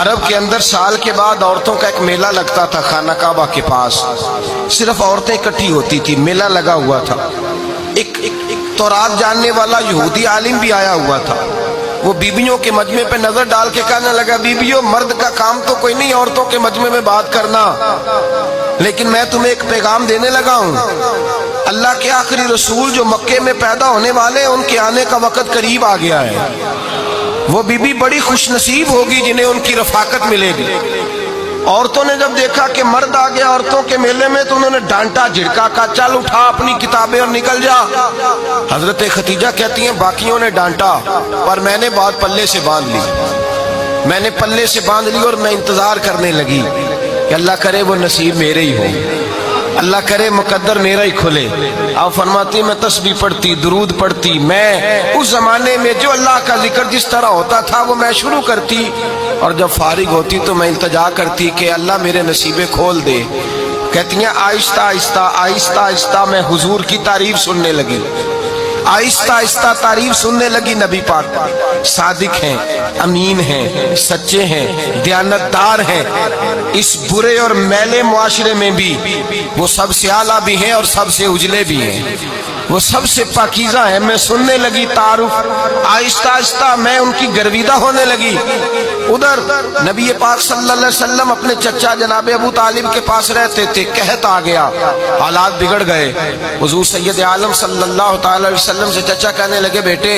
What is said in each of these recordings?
عرب کے اندر سال کے بعد عورتوں کا ایک میلہ لگتا تھا خانہ کعبہ کے پاس، صرف عورتیں اکٹھی ہوتی تھی، میلہ لگا ہوا تھا۔ ایک تورات جاننے والا یہودی عالم بھی آیا ہوا تھا، وہ بیویوں کے مجمع پہ نظر ڈال کے کہنے لگا، بیویوں مرد کا کام تو کوئی نہیں عورتوں کے مجمع میں بات کرنا، لیکن میں تمہیں ایک پیغام دینے لگا ہوں، اللہ کے آخری رسول جو مکے میں پیدا ہونے والے ان کے آنے کا وقت قریب آ گیا ہے۔ وہ بیوی بڑی خوش نصیب ہوگی جنہیں ان کی رفاقت ملے گی۔ عورتوں نے جب دیکھا کہ مرد آ گیا عورتوں کے میلے میں تو انہوں نے ڈانٹا جھڑکا، کہا چل اٹھا اپنی کتابیں اور نکل جا۔ حضرت خدیجہ کہتی ہیں باقیوں نے ڈانٹا پر میں نے بات پلے سے باندھ لی، میں نے پلے سے باندھ لی اور میں انتظار کرنے لگی کہ اللہ کرے وہ نصیب میرے ہی ہو، اللہ کرے مقدر میرا ہی کھلے۔ آپ فرماتی میں تسبیح پڑھتی، درود پڑھتی، میں اس زمانے میں جو اللہ کا ذکر جس طرح ہوتا تھا وہ میں شروع کرتی، اور جب فارغ ہوتی تو میں التجا کرتی کہ اللہ میرے نصیبے کھول دے۔ کہتی ہیں آہستہ آہستہ آہستہ آہستہ میں حضور کی تعریف سننے لگی، آہستہ آہستہ تعریف سننے لگی۔ نبی پاک صادق ہیں، امین ہیں، سچے ہیں، دیانتدار ہیں، اس برے اور میلے معاشرے میں بھی وہ سب سے اعلیٰ بھی ہیں اور سب سے اجلے بھی ہیں، وہ سب سے پاکیزہ ہیں۔ میں سننے لگی تعارف، آہستہ آہستہ میں ان کی گرویدہ ہونے لگی۔ ادھر نبی پاک صلی اللہ علیہ وسلم اپنے چچا جناب ابو طالب کے پاس رہتے تھے، قحط آ گیا، حالات بگڑ گئے۔ حضور سید عالم صلی اللہ تعالی علیہ وسلم سے چچا کہنے لگے بیٹے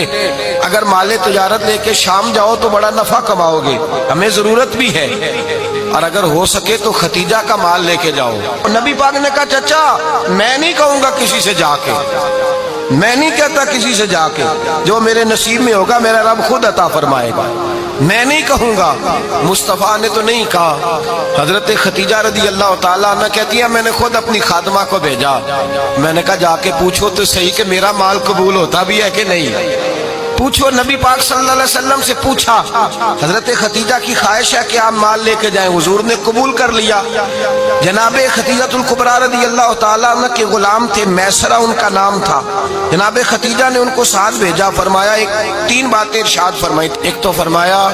اگر مال تجارت لے کے شام جاؤ تو بڑا نفع کماؤ گے، ہمیں ضرورت بھی ہے، اور اگر ہو سکے تو ختیجہ کا مال لے کے جاؤ۔ نبی پاک نے کہا چچا میں نہیں کہوں گا کسی سے جا کے، میں نہیں کہتا کسی سے جا کے، جو میرے نصیب میں ہوگا میرا رب خود عطا فرمائے گا، میں نہیں کہوں گا۔ مصطفیٰ نے تو نہیں کہا۔ حضرت خدیجہ رضی اللہ تعالیٰ عنہ کہتی ہے میں نے خود اپنی خادمہ کو بھیجا، میں نے کہا جا کے پوچھو تو صحیح کہ میرا مال قبول ہوتا بھی ہے کہ نہیں، پوچھو۔ نبی پاک صلی اللہ علیہ وسلم سے پوچھا، حضرت خدیجہ کی خواہش ہے کہ آپ مال لے کے جائیں، حضور نے قبول کر لیا۔ جناب خدیجہ الکبریٰ رضی اللہ تعالیٰ عنہ کے غلام تھے، میسرہ ان کا نام تھا، جناب خدیجہ نے ان کو ساتھ بھیجا، فرمایا تین باتیں ارشاد فرمائی۔ ایک تو فرمایا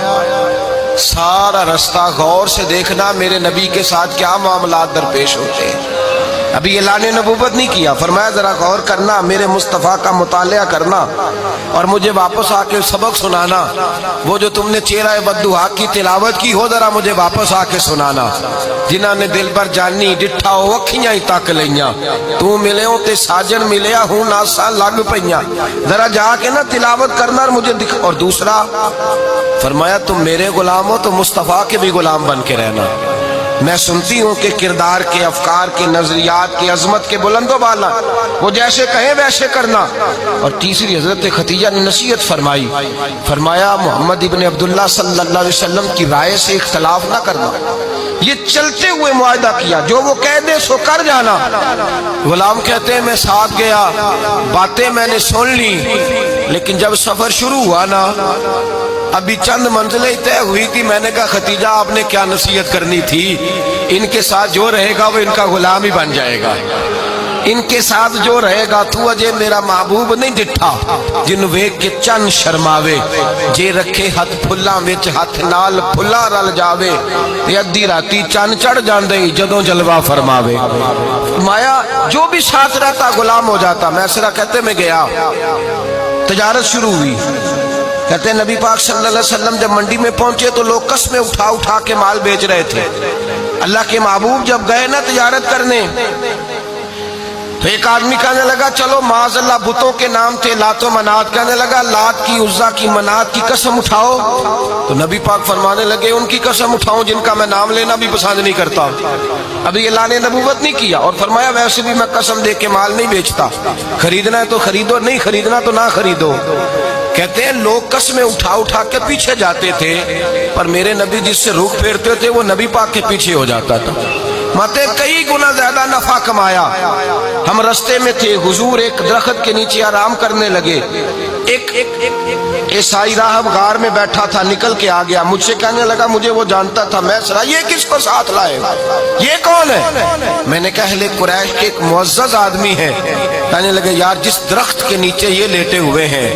سارا رستہ غور سے دیکھنا میرے نبی کے ساتھ کیا معاملات درپیش ہوتے ہیں، ابھی اعلان نبوت نہیں کیا، فرمایا ذرا غور کرنا، میرے مصطفیٰ کا مطالعہ کرنا اور مجھے واپس آ کے سبق سنانا، وہ جو تم نے چہرہ بددعا کی تلاوت کی ہو ذرا مجھے واپس آ کے سنانا۔ جنہاں نے دل بر جانی ڈٹھا ہو اکھیاں ہی تک لیاں، تو ملے ہوں تے ساجن ملیا ہوں ناساں لگ پئیاں، ذرا جا کے نا تلاوت کرنا اور مجھے دکھ۔ اور دوسرا فرمایا تم میرے غلام ہو تو مصطفیٰ کے بھی غلام بن کے رہنا، میں سنتی ہوں کہ کردار کے، افکار کے، نظریات کے، عظمت کے بلند و بالا، وہ جیسے کہیں ویسے کرنا۔ اور تیسری حضرت خدیجہ نے نصیحت فرمائی، فرمایا محمد ابن عبداللہ صلی اللہ علیہ وسلم کی رائے سے اختلاف نہ کرنا، یہ چلتے ہوئے معاہدہ کیا، جو وہ کہہ دے سو کر جانا۔ غلام کہتے ہیں میں ساتھ گیا، باتیں میں نے سن لی، لیکن جب سفر شروع ہوا نا ابھی چند منزلیں طے ہوئی تھی، میں نے کہا خدیجہ آپ نے کیا نصیحت کرنی تھی، ان کے ساتھ جو رہے گا وہ ان کا غلام ہی بن جائے گا، ان کے ساتھ جو رہے گا تو اجے میرا محبوب نہیں ڈٹھا جن ویکھ کے چن شرماوے، جے رکھے ہاتھ پھلاں وچ ہاتھ نال پھلا رل جاوے، تے ادھی راتی چن چڑھ جاندے جدوں جلوہ فرماوے۔ فرمایا جو بھی ساتھ رہتا غلام ہو جاتا۔ میسرہ کہتے میں گیا، تجارت شروع ہوئی، کہتے ہیں نبی پاک صلی اللہ علیہ وسلم جب منڈی میں پہنچے تو لوگ قسمیں اٹھا اٹھا کے مال بیچ رہے تھے۔ اللہ کے محبوب جب گئے نا تجارت کرنے تو ایک آدمی کہنے لگا چلو معاذ اللہ بتوں کے نام تھے لات و منات، کہنے لگا لات کی، عزا کی، منات کی قسم اٹھاؤ، تو نبی پاک فرمانے لگے ان کی قسم اٹھاؤں جن کا میں نام لینا بھی پسند نہیں کرتا، ابھی اعلان نبوت نہیں کیا، اور فرمایا ویسے بھی میں قسم دے کے مال نہیں بیچتا، خریدنا ہے تو خریدو، نہیں خریدنا تو نہ خریدو۔ کہتے ہیں لوگ قسمیں اٹھا اٹھا کے پیچھے جاتے تھے، پر میرے نبی جس سے رخ پھیرتے تھے وہ نبی پاک کے پیچھے ہو جاتا تھا۔ ماتے کئی گنا زیادہ نفع کمایا۔ ہم رستے میں تھے، حضور ایک درخت کے نیچے آرام کرنے لگے، ایک عیسائی راہب غار میں بیٹھا تھا، نکل کے آ گیا، مجھ سے کہنے لگا مجھے وہ جانتا تھا، میں سرا یہ کس کو ساتھ لائے، یہ کون ہے؟ میں نے کہا اہل قریش کے ایک معزز آدمی ہے۔ کہنے لگے یار جس درخت کے نیچے یہ لیٹے ہوئے ہیں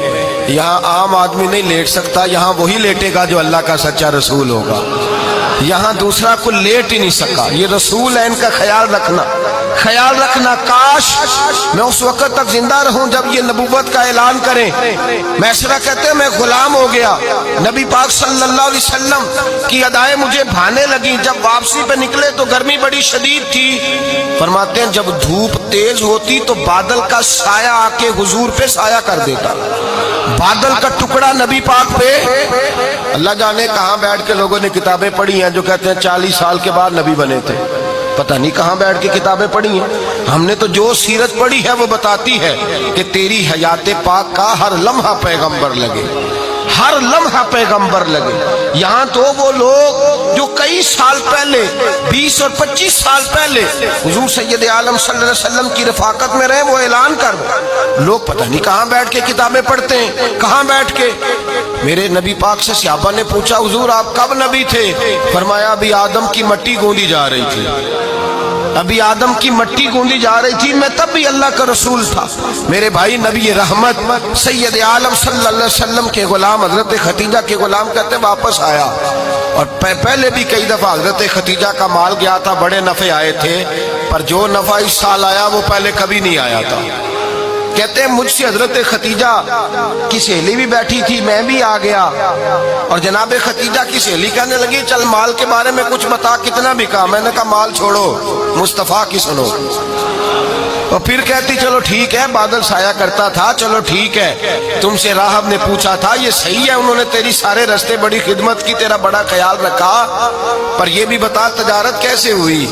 یہاں عام آدمی نہیں لیٹ سکتا، یہاں وہی لیٹے گا جو اللہ کا سچا رسول ہوگا۔ یہاں دوسرا کوئی لیٹ ہی نہیں سکا. یہ رسول ہے, ان کا خیال رکھنا, خیال رکھنا. کاش میں اس وقت تک زندہ رہوں جب یہ نبوت کا اعلان کریں. میسرہ کہتے ہیں میں غلام ہو گیا, نبی پاک صلی اللہ علیہ وسلم کی ادائیں مجھے بھانے لگی. جب واپسی پہ نکلے تو گرمی بڑی شدید تھی. فرماتے ہیں جب دھوپ تیز ہوتی تو بادل کا سایہ آ کے حضور پہ سایہ کر دیتا. بادل کا ٹکڑا نبی پاک پہ. اللہ جانے کہاں بیٹھ کے لوگوں نے کتابیں پڑھی ہیں جو کہتے ہیں 40 سال کے بعد نبی بنے تھے. پتہ نہیں کہاں بیٹھ کے کتابیں پڑھی ہیں. ہم نے تو جو سیرت پڑھی ہے وہ بتاتی ہے کہ تیری حیات پاک کا ہر لمحہ پیغمبر لگے, ہر لمحہ پیغمبر لگے. یہاں تو وہ لوگ جو کئی سال پہلے 20 اور 25 سال پہلے حضور سید عالم صلی اللہ علیہ وسلم کی رفاقت میں رہے, وہ اعلان کر لوگ پتہ نہیں کہاں بیٹھ کے کتابیں پڑھتے ہیں, کہاں بیٹھ کے. میرے نبی پاک سے صحابہ نے پوچھا حضور آپ کب نبی تھے؟ فرمایا ابھی آدم کی مٹی گوندی جا رہی تھی, ابھی آدم کی مٹی گوندی جا رہی تھی, میں تب بھی اللہ کا رسول تھا. میرے بھائی نبی رحمت سید عالم صلی اللہ علیہ وسلم کے غلام حضرت ختیجہ کے غلام کہتے واپس آیا, اور پہلے بھی کئی دفعہ حضرت ختیجہ کا مال گیا تھا, بڑے نفع آئے تھے, پر جو نفع اس سال آیا وہ پہلے کبھی نہیں آیا تھا. کہتے ہیں مجھ سے حضرت ختیجہ کی سہیلی بھی بیٹھی تھی, میں بھی آ گیا, اور جناب ختیجہ کی سہیلی کہنے لگی چل مال کے بارے میں کچھ بتا, کتنا بکا؟ میں نے کہا مال چھوڑو, مصطفیٰ کی سنو. اور پھر کہتی چلو ٹھیک ہے, بادل سایہ کرتا تھا, چلو ٹھیک ہے, تم سے راہب نے پوچھا تھا, یہ صحیح ہے انہوں نے تیری سارے رستے بڑی خدمت کی, تیرا بڑا خیال رکھا, پر یہ بھی بتا تجارت کیسے ہوئی؟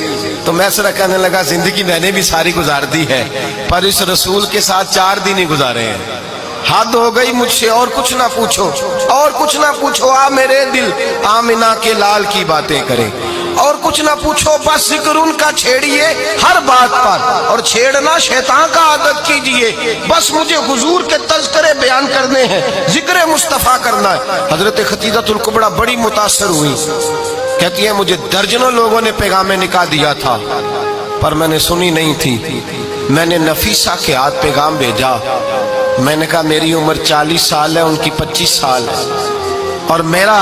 تو میسرہ کہنے لگا زندگی میں نے بھی ساری گزار دی ہے, پر اس رسول کے ساتھ 4 دن ہی گزارے ہیں. حد ہو گئی مجھ سے, اور کچھ نہ پوچھو, اور کچھ نہ پوچھو. آ میرے دل آمنہ کے لال کی باتیں کرے, اور کچھ نہ پوچھو, بس ذکر ان کا چھیڑیے ہر بات پر, اور چھیڑنا شیطان کا عادت کیجئے. بس مجھے حضور کے تذکرے بیان کرنے ہیں, ذکر مصطفیٰ کرنا ہے. حضرت ختیجہ الکبریٰ بڑی متاثر ہوئی, کہتی ہیں مجھے درجنوں لوگوں نے پیغام نکاح دیا تھا, پر میں نے سنی نہیں تھی. میں نے نفیسہ کے ہاتھ پیغام بھیجا, میں نے کہا میری عمر 40 سال ہے, ان کی 25 سال ہے, اور میرا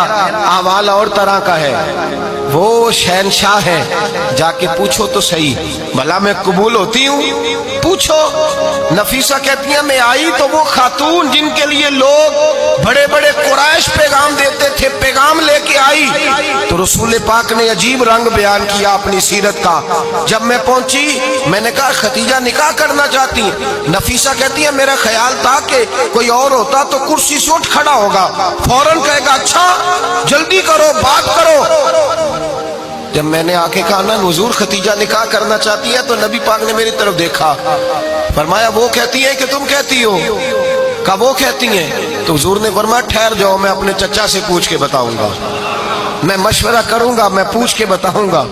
احوال اور طرح کا ہے. وہ شہنشاہ ہے, جا کے پوچھو تو صحیح, بھلا میں قبول ہوتی ہوں؟ پوچھو. نفیسہ کہتی ہیں میں آئی تو وہ خاتون جن کے لیے لوگ بڑے بڑے قریش پیغام دیتے تھے, پیغام لے کے آئی. تو رسول پاک نے عجیب رنگ بیان کیا اپنی سیرت کا. جب میں پہنچی میں نے کہا ختیجہ نکاح کرنا چاہتی ہیں؟ نفیسہ کہتی ہے میرا خیال تھا کہ کوئی اور ہوتا تو کرسی سے اٹھ کھڑا ہوگا, فوراً کہے گا اچھا جلدی کرو, بات کرو. جب میں نے آ کے کہا نا حضور ختیجہ نکاح کرنا چاہتی ہے, تو نبی پاک نے میری طرف دیکھا, فرمایا وہ کہتی ہے کہ تم کہتی ہو؟ کہا وہ کہتی ہیں. تو حضور نے فرمایا ٹھہر جاؤ, میں اپنے چچا سے پوچھ کے بتاؤں گا, میں مشورہ کروں گا, میں پوچھ کے بتاؤں گا.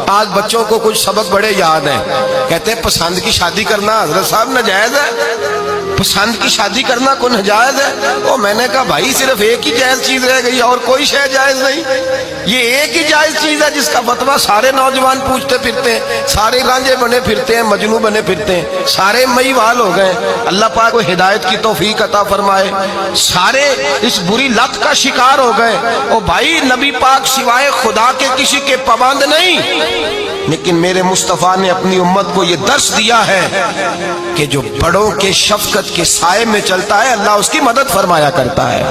آج بچوں کو کچھ سبق بڑے یاد ہیں, کہتے ہیں پسند کی شادی کرنا حضرت صاحب ناجائز ہے, پسند کی شادی کرنا کوئی ناجائز ہے؟ وہ میں نے کہا بھائی صرف ایک ہی جائز چیز رہ گئی, اور کوئی شے جائز نہیں. یہ ایک ہی جائز چیز ہے جس کا فتویٰ سارے نوجوان پوچھتے پھرتے ہیں, سارے رانجے بنے پھرتے ہیں, مجنوں بنے پھرتے ہیں, سارے مئی وال ہو گئے. اللہ پاک کو ہدایت کی توفیق عطا فرمائے. سارے اس بری لت کا شکار ہو گئے. او بھائی نبی پاک سوائے خدا کے کسی کے پابند نہیں, لیکن میرے مصطفیٰ نے اپنی امت کو یہ درس دیا ہے کہ جو بڑوں کے شفقت کے سائے میں چلتا ہے اللہ اس کی مدد فرمایا کرتا ہے.